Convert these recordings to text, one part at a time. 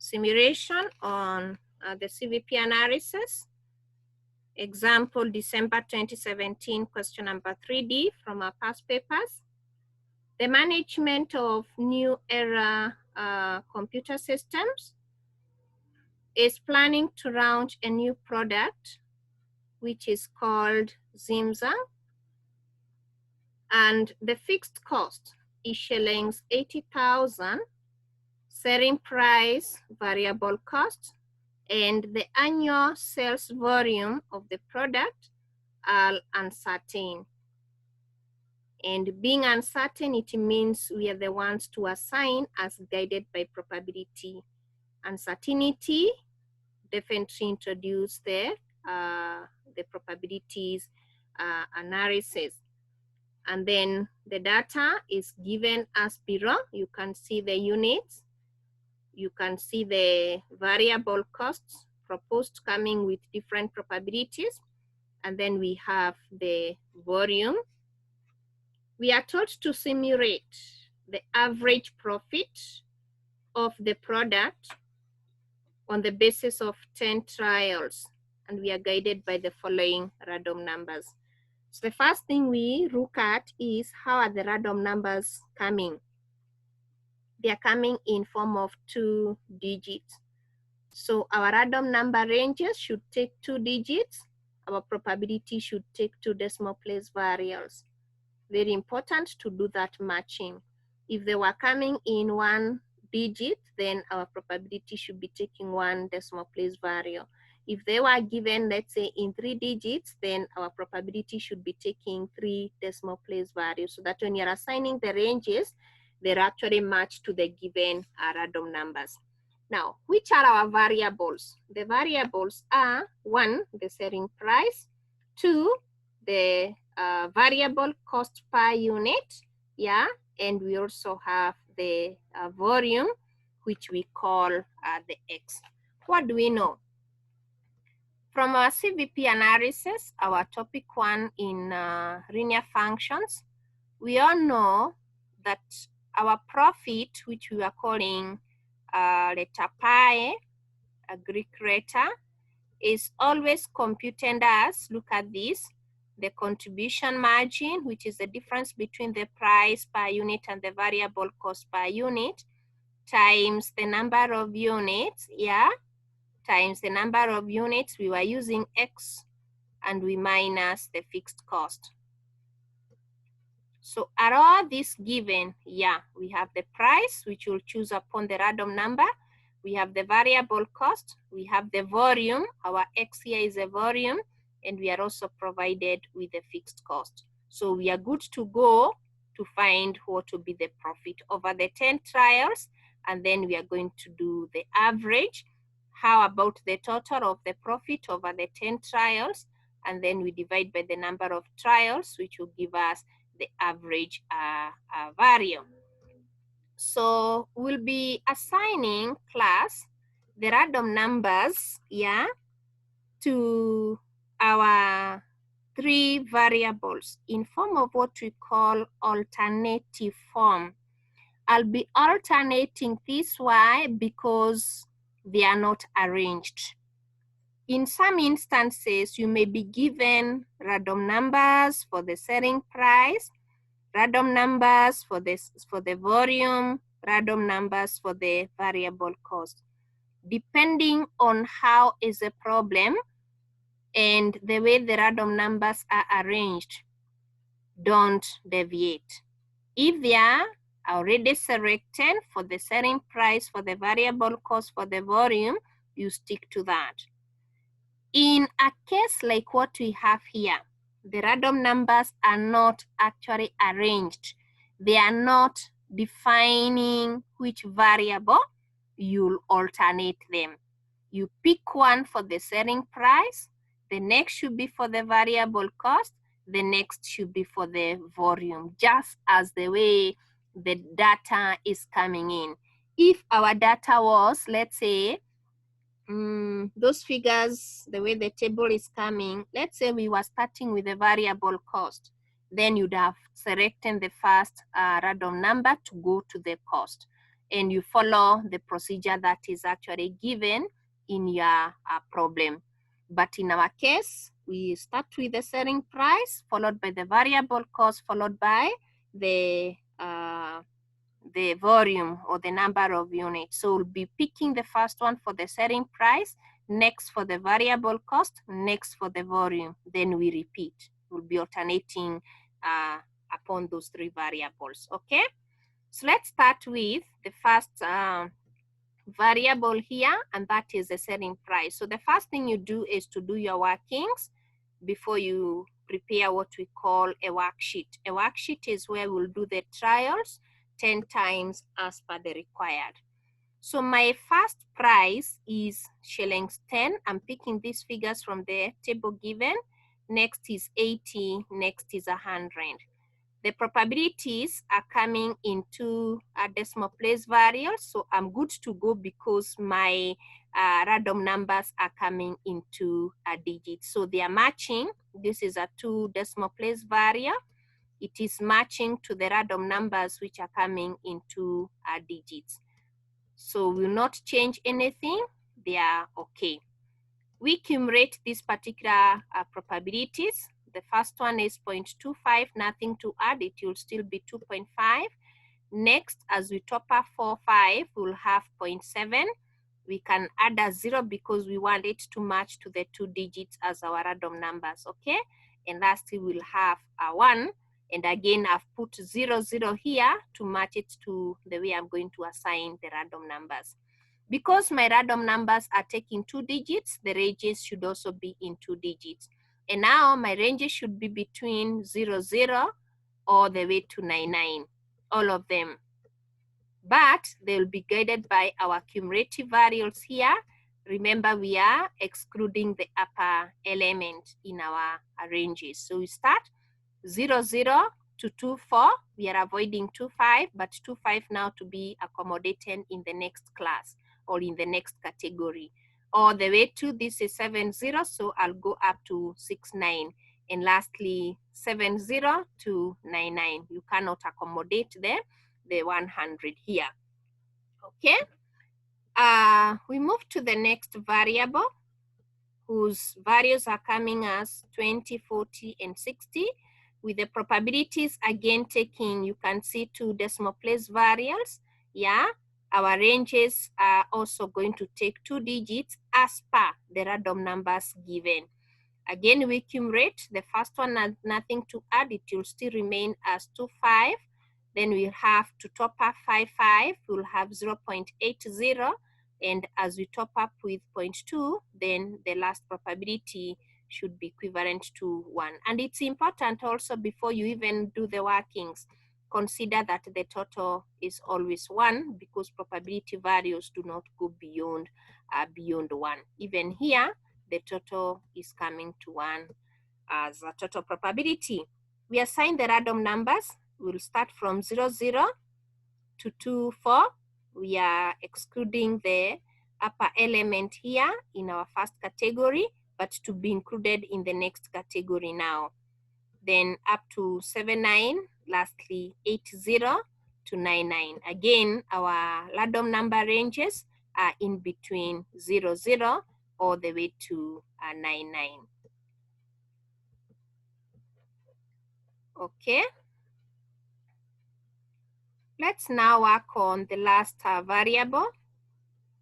simulation on the CVP analysis. Example, December 2017, question number 3D from our past papers. The management of new era computer systems is planning to launch a new product, which is called Zimza. And the fixed cost is shillings 80,000, selling price, variable cost, and the annual sales volume of the product are uncertain. And being uncertain, it means we are the ones to assign as guided by probability. Uncertainty definitely introduce the probabilities analysis. And then the data is given as below. You can see the units. You can see the variable costs proposed coming with different probabilities. And then we have the volume. We are told to simulate the average profit of the product on the basis of 10 trials. And we are guided by the following random numbers. So the first thing we look at is how are the random numbers coming? They are coming in form of 2 digits. So our random number ranges should take 2 digits. Our probability should take 2 decimal place variables. Very important to do that matching. If they were coming in 1 digit, then our probability should be taking 1 decimal place variable. If they were given, let's say, in 3 digits, then our probability should be taking 3 decimal place values, so that when you're assigning the ranges, they're actually matched to the given random numbers. Now, which are our variables? The variables are 1, the selling price, 2, the variable cost per unit, yeah, and we also have the volume, which we call the X. What do we know? From our CVP analysis, our topic 1 in linear functions, we all know that our profit, which we are calling letter pi, a Greek letter, is always computed as, look at this, the contribution margin, which is the difference between the price per unit and the variable cost per unit, times the number of units, yeah, times the number of units. We were using X, and we minus the fixed cost. So are all these given? Yeah, we have the price, which we'll choose upon the random number. We have the variable cost. We have the volume. Our X here is a volume, and we are also provided with the fixed cost. So we are good to go to find what will be the profit over the 10 trials, and then we are going to do the average. How about the total of the profit over the 10 trials? And then we divide by the number of trials, which will give us the average value. So we'll be assigning class the random numbers, yeah, to our 3 variables in form of what we call alternative form. I'll be alternating this way because they are not arranged. In some instances, you may be given random numbers for the selling price, random numbers for the volume, random numbers for the variable cost. Depending on how is the problem and the way the random numbers are arranged, don't deviate. If they are already selected for the selling price, for the variable cost, for the volume, you stick to that. In a case like what we have here, the random numbers are not actually arranged. They are not defining which variable you'll alternate them. You pick one for the selling price, the next should be for the variable cost, the next should be for the volume, just as the way the data is coming in. If our data was, let's say, those figures, the way the table is coming, let's say we were starting with a variable cost, then you'd have selected the first random number to go to the cost. and you follow the procedure that is actually given in your problem. But in our case, we start with the selling price, followed by the variable cost, followed by the volume or the number of units. So we'll be picking the first one for the selling price, next for the variable cost, next for the volume. Then we repeat. We'll be alternating upon those three variables, okay? So let's start with the first variable here, and that is the selling price. So the first thing you do is to do your workings before you prepare what we call a worksheet. A worksheet is where we'll do the trials 10 times as per the required. So my first price is shillings 10. I'm picking these figures from the table given. Next is 80, next is 100. The probabilities are coming into decimal place variables, so I'm good to go because my random numbers are coming into digits. So they are matching. This is a 2 decimal place variable. It is matching to the random numbers which are coming into digits. So we will not change anything. They are okay. We cumulate these particular probabilities. The first one is 0.25, nothing to add, it will still be 2.5. Next, as we top up 4, 5, we'll have 0.7. We can add a 0 because we want it to match to the 2 digits as our random numbers, okay? And lastly, we'll have a 1. And again, I've put 0, 0 here to match it to the way I'm going to assign the random numbers. Because my random numbers are taking 2 digits, the ranges should also be in 2 digits. And now my ranges should be between 0, 0 all the way to 99, all of them. But they'll be guided by our cumulative variables here. Remember, we are excluding the upper element in our ranges. So we start 0, 0 to 2, 4. We are avoiding 2, 5, but 2, 5 now to be accommodated in the next class or in the next category. All the way to this is 7, 0, so I'll go up to 6, 9. And lastly, 7, 0 to 9, 9. You cannot accommodate the 100 here. Okay? We move to the next variable whose values are coming as 20, 40, and 60. With the probabilities again taking, you can see 2 decimal place variables. Yeah, our ranges are also going to take 2 digits as per the random numbers given. Again, we cumulate. The first one has nothing to add. It will still remain as 2, 5. Then we have to top up 5, 5. We'll have 0.80. And as we top up with 0.2, then the last probability should be equivalent to 1. And it's important also before you even do the workings, consider that the total is always 1 because probability values do not go beyond 1. Even here, the total is coming to 1 as a total probability. We assign the random numbers. We'll start from 0, 0 to 2, 4. We are excluding the upper element here in our first category, but to be included in the next category now. Then up to 7, 9, lastly 8, 0 to 9, 9. Again, our random number ranges are in between 0, 0 all the way to 9, 9. Okay. Let's now work on the last variable,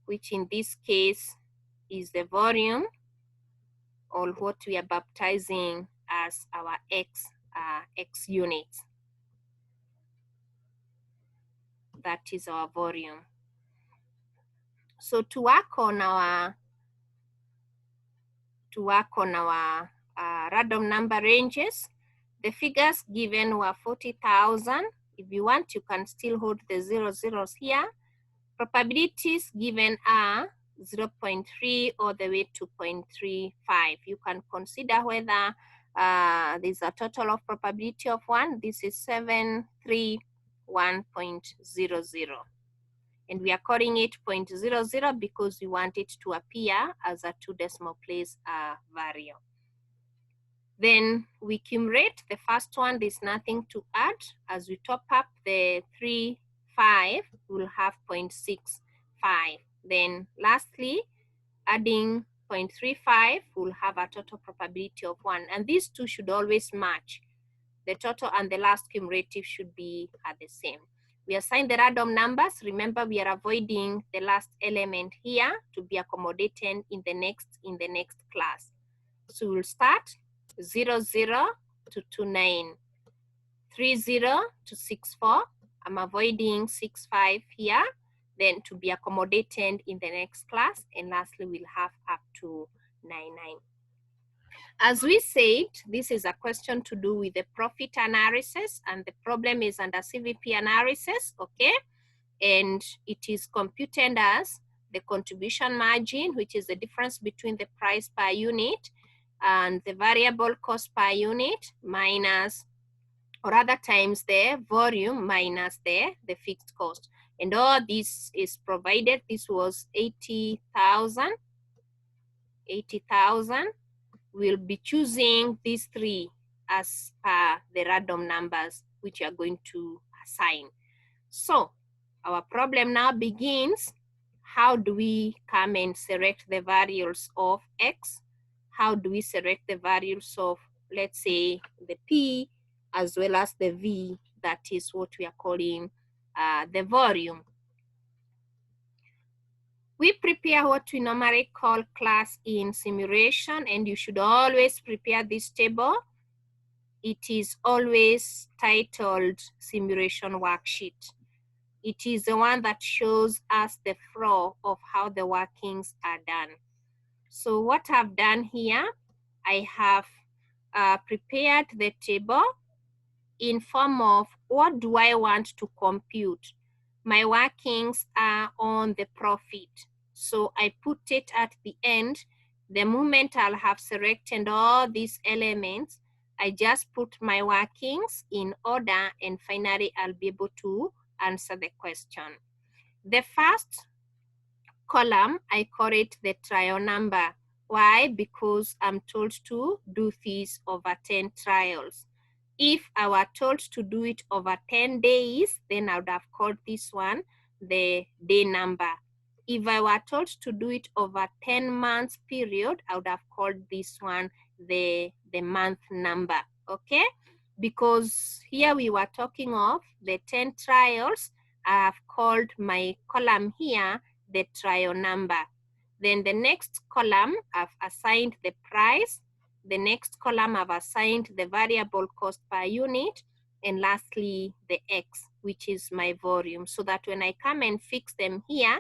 which in this case is the volume, or what we are baptizing as our X units. That is our volume. So to work on our random number ranges, the figures given were 40,000. If you want, you can still hold the 0 zeros here. Probabilities given are 0.3 all the way to 0.35. You can consider whether there's a total of probability of 1. This is 731.00. And we are calling it 0.00 because we want it to appear as a 2 decimal place variable. Then we cumulate. The first one, there's nothing to add. As we top up the 3, 5, we'll have 0.65. Then lastly, adding 0.35, we'll have a total probability of 1. And these two should always match. The total and the last cumulative should be the same. We assign the random numbers. Remember, we are avoiding the last element here to be accommodated in the next class. So we'll start 0, 0 to 29, 3, 0 to 6, 4. I'm avoiding 6, 5 here, then to be accommodated in the next class. And lastly, we'll have up to 9, 9. As we said, this is a question to do with the profit analysis, and the problem is under CVP analysis, okay? And it is computed as the contribution margin, which is the difference between the price per unit and the variable cost per unit minus, or other times the volume minus the fixed cost. And all this is provided. This was 80,000. We'll be choosing these three as per the random numbers which you are going to assign. So our problem now begins. How do we come and select the values of X? How do we select the values of, let's say, the P as well as the V? That is what we are calling the volume. We prepare what we normally call class in simulation, and you should always prepare this table. It is always titled simulation worksheet. It is the one that shows us the flow of how the workings are done. So what I've done here, I have prepared the table in form of what do I want to compute. My workings are on the profit. So I put it at the end. The moment I'll have selected all these elements, I just put my workings in order, and finally I'll be able to answer the question. The first column, I call it the trial number. Why? Because I'm told to do this over 10 trials. If I were told to do it over 10 days, then I would have called this one the day number. If I were told to do it over 10 months period, I would have called this one the month number, okay? Because here we were talking of the 10 trials, I have called my column here the trial number. Then the next column, I've assigned the price. The next column, I've assigned the variable cost per unit. And lastly, the X, which is my volume, so that when I come and fix them here,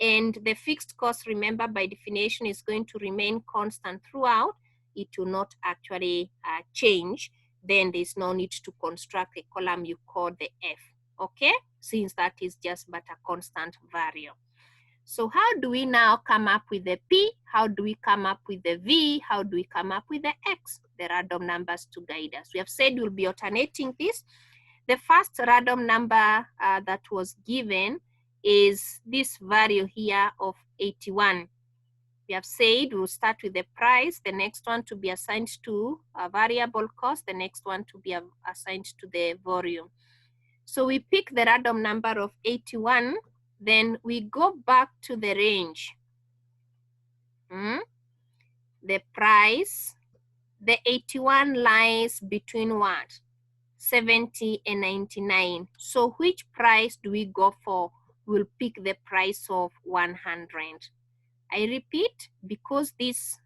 and the fixed cost, remember, by definition, is going to remain constant throughout, it will not actually change, then there's no need to construct a column you call the F, okay? Since that is just but a constant value. So how do we now come up with the P? How do we come up with the V? How do we come up with the X? The random numbers to guide us. We have said we'll be alternating this. The first random number that was given is this value here of 81. We have said we'll start with the price, the next one to be assigned to a variable cost, the next one to be assigned to the volume. So we pick the random number of 81, then we go back to the range. The price, the 81 lies between what? 70 and 99. So which price do we go for? We'll pick the price of 100. I repeat, because this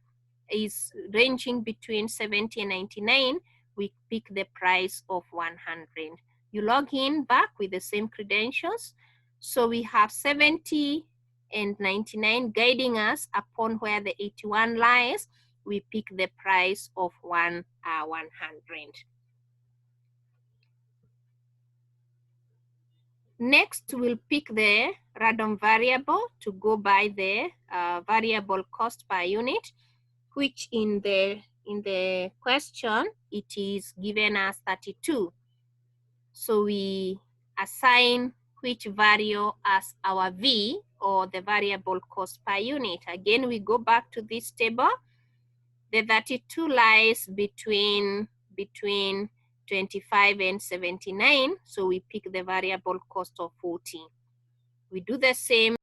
is ranging between 70 and 99, we pick the price of 100. You log in back with the same credentials. So we have 70 and 99 guiding us upon where the 81 lies. We pick the price of 100. Next, we'll pick the random variable to go by the variable cost per unit, which in the question, it is given as 32. So we assign which value as our V, or the variable cost per unit. Again, we go back to this table. The 32 lies between 25 and 79, so we pick the variable cost of 40. We do the same